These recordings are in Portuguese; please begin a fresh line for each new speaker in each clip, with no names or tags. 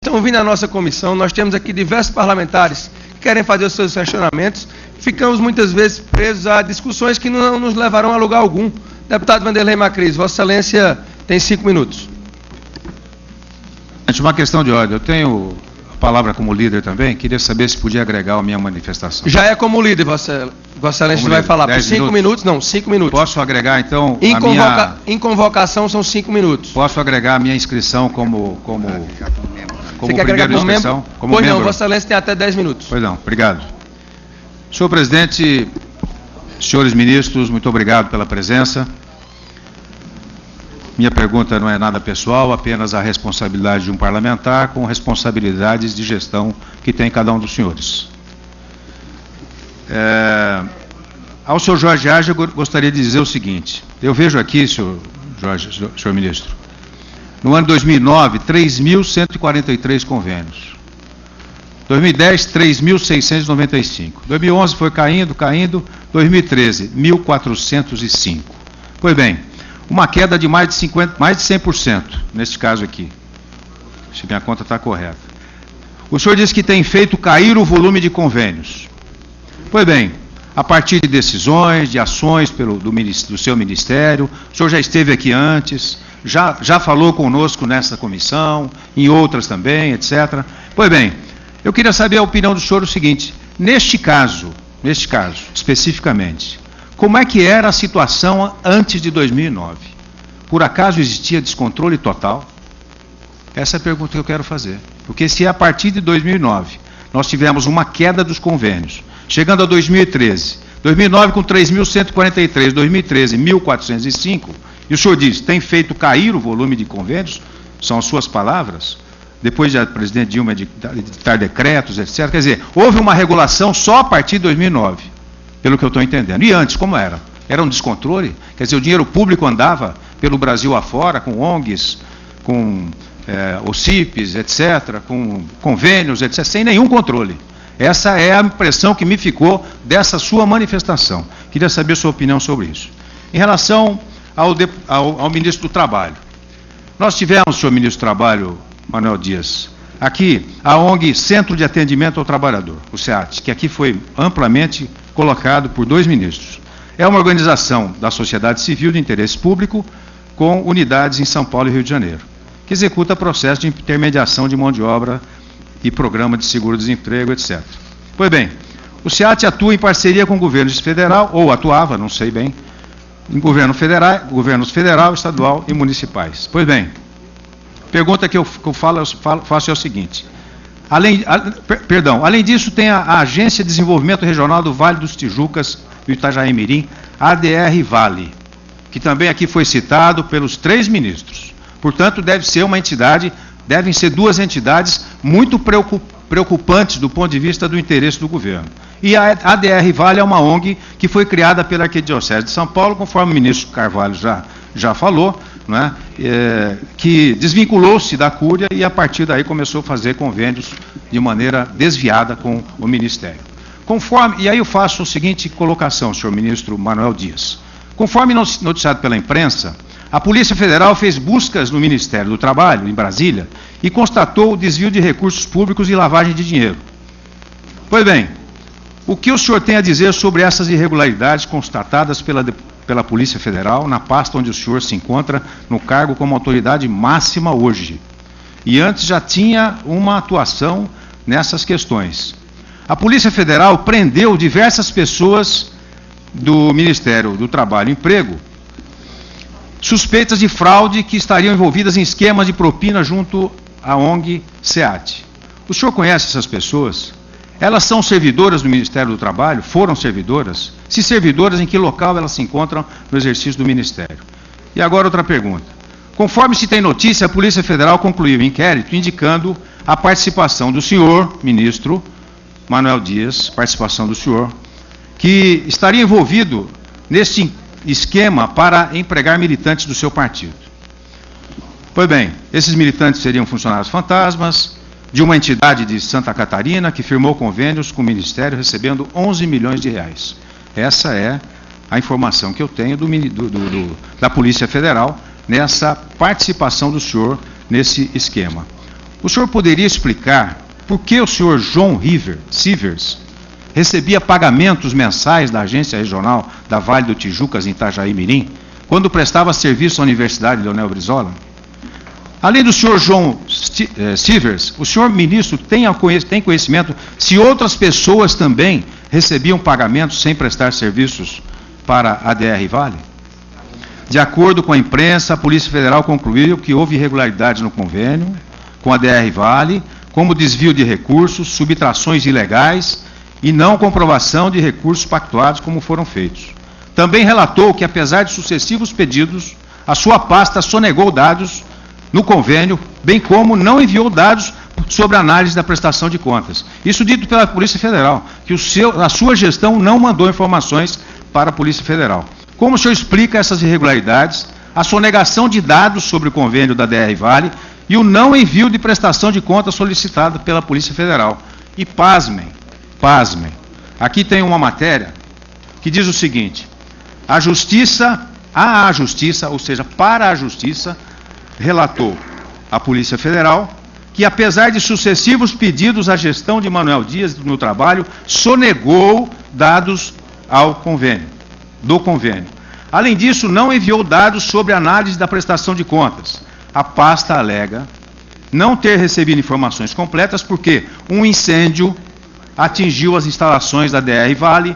estão vindo à nossa comissão, nós temos aqui diversos parlamentares que querem fazer os seus questionamentos, ficamos muitas vezes presos a discussões que não nos levarão a lugar algum. Deputado Vanderlei Macris, Vossa Excelência tem 5 minutos.
Uma questão de ordem. Eu tenho a palavra como líder também. Queria saber se podia agregar a minha manifestação.
Já é como líder, Vossa Excelência vai falar. Por 5 minutos? Não, 5 minutos.
Posso agregar, então,
Em convocação são 5 minutos.
Posso agregar a minha inscrição como
Você quer agregar como membro?
Como
pois
membro?
Não, Vossa Excelência tem até 10 minutos.
Pois não, obrigado. Senhor presidente, senhores ministros, muito obrigado pela presença. Minha pergunta não é nada pessoal, apenas a responsabilidade de um parlamentar com responsabilidades de gestão que tem cada um dos senhores. Ao senhor Jorge Arge, eu gostaria de dizer o seguinte. Eu vejo aqui, senhor ministro, no ano de 2009, 3.143 convênios. 2010, 3.695. 2011 foi caindo. 2013, 1.405. Pois bem, uma queda de mais de 100%, neste caso aqui, se minha conta está correta. O senhor disse que tem feito cair o volume de convênios. Pois bem, a partir de decisões, de ações do seu ministério, o senhor já esteve aqui antes, já falou conosco nessa comissão, em outras também, etc. Pois bem, eu queria saber a opinião do senhor o seguinte, neste caso, especificamente, como é que era a situação antes de 2009? Por acaso existia descontrole total? Essa é a pergunta que eu quero fazer. Porque se a partir de 2009 nós tivemos uma queda dos convênios, chegando a 2013, 2009 com 3.143, 2013 1.405, e o senhor diz, tem feito cair o volume de convênios, são as suas palavras, depois de a presidente Dilma editar decretos, etc. Quer dizer, houve uma regulação só a partir de 2009. Pelo que eu estou entendendo. E antes, como era? Era um descontrole? Quer dizer, o dinheiro público andava pelo Brasil afora, com ONGs, com OCIPs, etc., com convênios, etc., sem nenhum controle. Essa é a impressão que me ficou dessa sua manifestação. Queria saber sua opinião sobre isso. Em relação ao ministro do Trabalho. Nós tivemos, senhor ministro do Trabalho, Manuel Dias, aqui a ONG Centro de Atendimento ao Trabalhador, o SEAT, que aqui foi amplamente colocado por 2 ministros. É uma organização da sociedade civil de interesse público com unidades em São Paulo e Rio de Janeiro, que executa processo de intermediação de mão de obra e programa de seguro-desemprego, etc. Pois bem, o SEAT atua em parceria com o governo federal, ou atuava, não sei bem, em governos federal, estadual e municipais. Pois bem, pergunta que eu faço é o seguinte. Além disso, tem a Agência de Desenvolvimento Regional do Vale dos Tijucas, do Itajaí-Mirim, ADR Vale, que também aqui foi citado pelos 3 ministros. Portanto, devem ser 2 entidades muito preocupantes do ponto de vista do interesse do governo. E a ADR Vale é uma ONG que foi criada pela Arquidiocese de São Paulo, conforme o ministro Carvalho já falou, né, que desvinculou-se da Cúria e a partir daí começou a fazer convênios de maneira desviada com o Ministério. E aí eu faço a seguinte colocação, senhor ministro Manuel Dias. Conforme noticiado pela imprensa, a Polícia Federal fez buscas no Ministério do Trabalho, em Brasília, e constatou o desvio de recursos públicos e lavagem de dinheiro. Pois bem, o que o senhor tem a dizer sobre essas irregularidades constatadas pela Polícia Federal, na pasta onde o senhor se encontra no cargo como autoridade máxima hoje? E antes já tinha uma atuação nessas questões. A Polícia Federal prendeu diversas pessoas do Ministério do Trabalho e Emprego, suspeitas de fraude que estariam envolvidas em esquemas de propina junto à ONG SEAT. O senhor conhece essas pessoas? Elas são servidoras do Ministério do Trabalho? Foram servidoras? Se servidoras, em que local elas se encontram no exercício do Ministério? E agora outra pergunta. Conforme se tem notícia, a Polícia Federal concluiu o inquérito indicando a participação do senhor, ministro Manuel Dias, participação do senhor, que estaria envolvido nesse esquema para empregar militantes do seu partido. Pois bem, esses militantes seriam funcionários fantasmas de uma entidade de Santa Catarina que firmou convênios com o Ministério recebendo 11 milhões de reais. Essa é a informação que eu tenho da Polícia Federal nessa participação do senhor nesse esquema. O senhor poderia explicar por que o senhor João Sivers recebia pagamentos mensais da Agência Regional da Vale do Tijucas, em Itajaí Mirim, quando prestava serviço à Universidade Leonel Brizola? Além do senhor João Sivers, o senhor ministro tem conhecimento se outras pessoas também recebiam pagamentos sem prestar serviços para a DR Vale? De acordo com a imprensa, a Polícia Federal concluiu que houve irregularidades no convênio com a DR Vale, como desvio de recursos, subtrações ilegais e não comprovação de recursos pactuados como foram feitos. Também relatou que, apesar de sucessivos pedidos, a sua pasta sonegou dados no convênio, bem como não enviou dados sobre a análise da prestação de contas. Isso dito pela Polícia Federal, que a sua gestão não mandou informações para a Polícia Federal. Como o senhor explica essas irregularidades, a sonegação de dados sobre o convênio da DR Vale e o não envio de prestação de contas solicitado pela Polícia Federal? E pasmem, aqui tem uma matéria que diz o seguinte: para a Justiça, relatou a Polícia Federal que, apesar de sucessivos pedidos à gestão de Manuel Dias no trabalho, sonegou dados do convênio. Além disso, não enviou dados sobre análise da prestação de contas. A pasta alega não ter recebido informações completas porque um incêndio atingiu as instalações da DR Vale,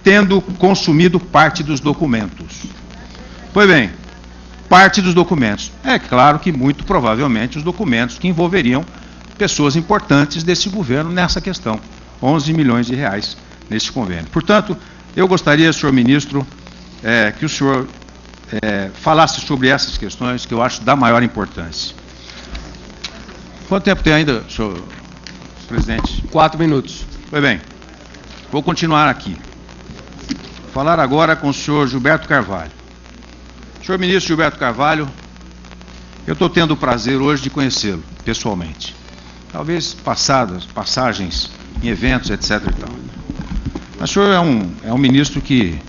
tendo consumido parte dos documentos. Pois bem, parte dos documentos. É claro que, muito provavelmente, os documentos que envolveriam pessoas importantes desse governo nessa questão. 11 milhões de reais nesse convênio. Portanto, eu gostaria, senhor ministro, que o senhor falasse sobre essas questões que eu acho da maior importância. Quanto tempo tem ainda, senhor presidente?
4 minutos.
Pois bem, vou continuar aqui. Falar agora com o senhor Gilberto Carvalho. Senhor ministro Gilberto Carvalho, eu estou tendo o prazer hoje de conhecê-lo pessoalmente. Talvez passagens em eventos, etc. e tal. Mas o senhor é um ministro que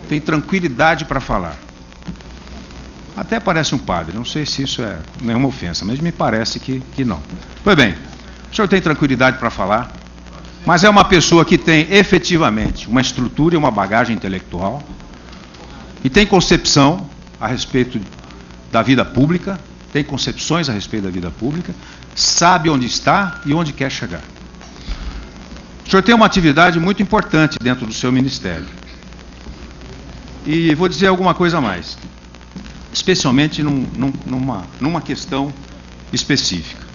tem tranquilidade para falar. Até parece um padre, não sei se isso é nenhuma ofensa, mas me parece que não. Pois bem, o senhor tem tranquilidade para falar, mas é uma pessoa que tem efetivamente uma estrutura e uma bagagem intelectual, e tem concepção a respeito da vida pública, tem concepções a respeito da vida pública, sabe onde está e onde quer chegar. O senhor tem uma atividade muito importante dentro do seu ministério. E vou dizer alguma coisa a mais, especialmente numa questão específica.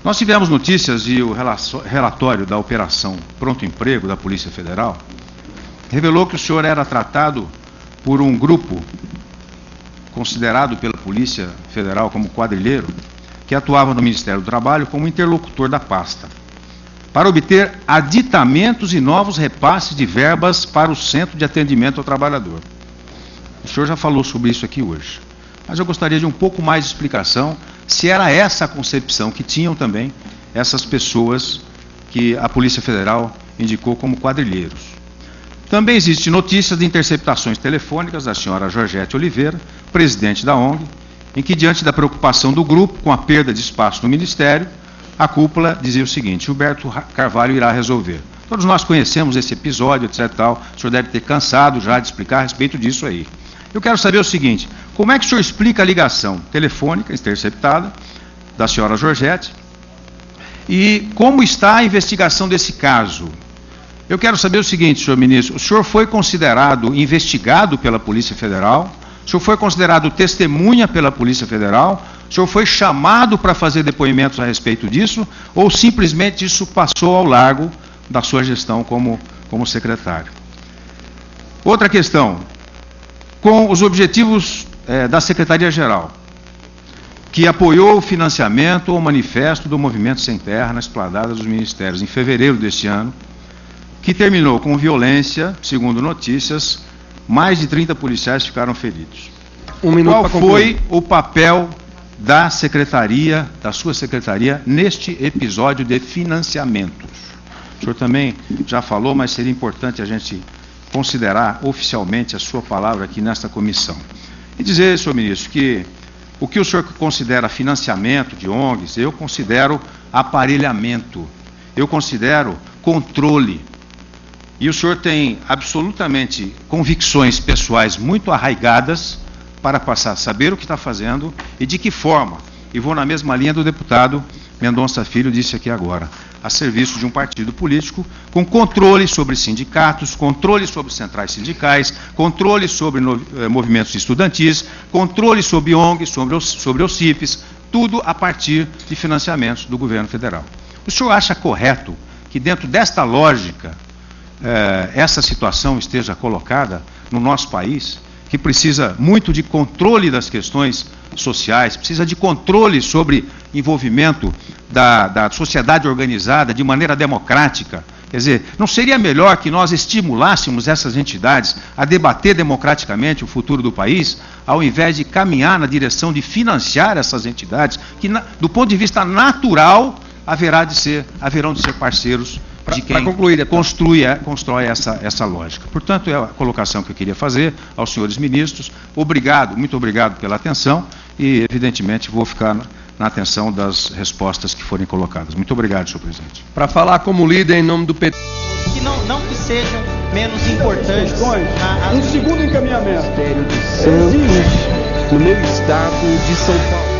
Nós tivemos notícias e o relatório da Operação Pronto Emprego da Polícia Federal revelou que o senhor era tratado por um grupo considerado pela Polícia Federal como quadrilheiro, que atuava no Ministério do Trabalho como interlocutor da pasta, para obter aditamentos e novos repasses de verbas para o Centro de Atendimento ao Trabalhador. O senhor já falou sobre isso aqui hoje, mas eu gostaria de um pouco mais de explicação se era essa a concepção que tinham também essas pessoas que a Polícia Federal indicou como quadrilheiros. Também existem notícias de interceptações telefônicas da senhora Georgette Oliveira, presidente da ONG, em que, diante da preocupação do grupo com a perda de espaço no Ministério, a cúpula dizia o seguinte: Gilberto Carvalho irá resolver. Todos nós conhecemos esse episódio, etc. Tal. O senhor deve ter cansado já de explicar a respeito disso aí. Eu quero saber o seguinte: como é que o senhor explica a ligação telefônica interceptada da senhora Georgette e como está a investigação desse caso? Eu quero saber o seguinte, senhor ministro: o senhor foi considerado investigado pela Polícia Federal? O senhor foi considerado testemunha pela Polícia Federal? O senhor foi chamado para fazer depoimentos a respeito disso? Ou simplesmente isso passou ao largo da sua gestão como secretário? Outra questão: com os objetivos da Secretaria-Geral, que apoiou o financiamento ou manifesto do Movimento Sem Terra na esplanada dos Ministérios em fevereiro deste ano, que terminou com violência, segundo notícias, mais de 30 policiais ficaram feridos. Qual foi o papel da secretaria, da sua secretaria, neste episódio de financiamentos? O senhor também já falou, mas seria importante a gente considerar oficialmente a sua palavra aqui nesta comissão. E dizer, senhor ministro, que O que o senhor considera financiamento de ONGs, eu considero aparelhamento, eu considero controle. E o senhor tem absolutamente convicções pessoais muito arraigadas para passar a saber o que está fazendo e de que forma. E vou na mesma linha do deputado Mendonça Filho disse aqui agora, a serviço de um partido político com controle sobre sindicatos, controle sobre centrais sindicais, controle sobre movimentos estudantis, controle sobre ONGs, sobre os CIFs, tudo a partir de financiamentos do governo federal. O senhor acha correto que dentro desta lógica essa situação esteja colocada no nosso país, que precisa muito de controle das questões sociais, precisa de controle sobre envolvimento da sociedade organizada de maneira democrática? Quer dizer, não seria melhor que nós estimulássemos essas entidades a debater democraticamente o futuro do país, ao invés de caminhar na direção de financiar essas entidades, que do ponto de vista natural haverão de ser parceiros de quem constrói essa lógica. Portanto, é a colocação que eu queria fazer aos senhores ministros. Obrigado, muito obrigado pela atenção e, evidentemente, vou ficar na atenção das respostas que forem colocadas. Muito obrigado, senhor presidente.
Para falar como líder em nome do PT.
Que não que sejam menos importantes.
Um segundo encaminhamento. Ministério de Santos, no meu estado de São Paulo.